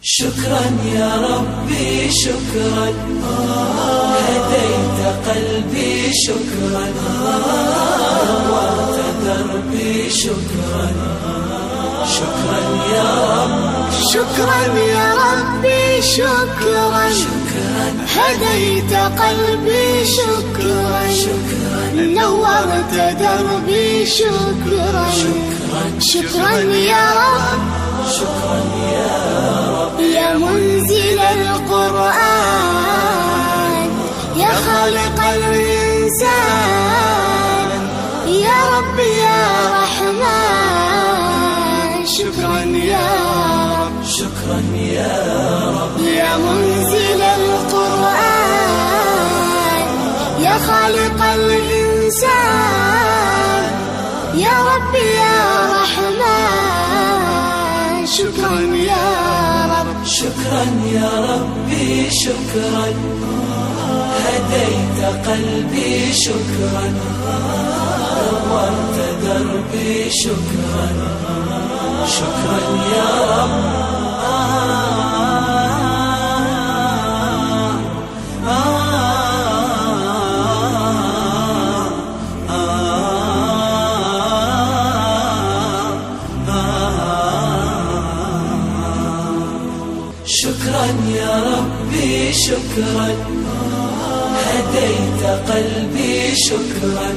شكرا يا ربي شكرا، هديت قلبي شكرا، نورت دربي شكرا. شكرا يا رب، شكرا يا ربي شكرا، هديت قلبي شكرا، نورت دربي شكرا. شكرا يا رب، شكرا يا رب، يا منزل القرآن، يا خالق الإنسان، يا رب يا رحمن. شكرا يا رب، شكرا يا رب، يا منزل القرآن، يا خالق الإنسان، يا رب يا رحمن. شكرا يا رب، شكرا يا ربي شكرا، هديت قلبي شكرا، نورت دربي شكرا. شكرا يا رب، شكرا يا ربي شكرا، هديت قلبي شكرا،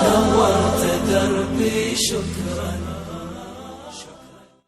نورت دربي شكرا.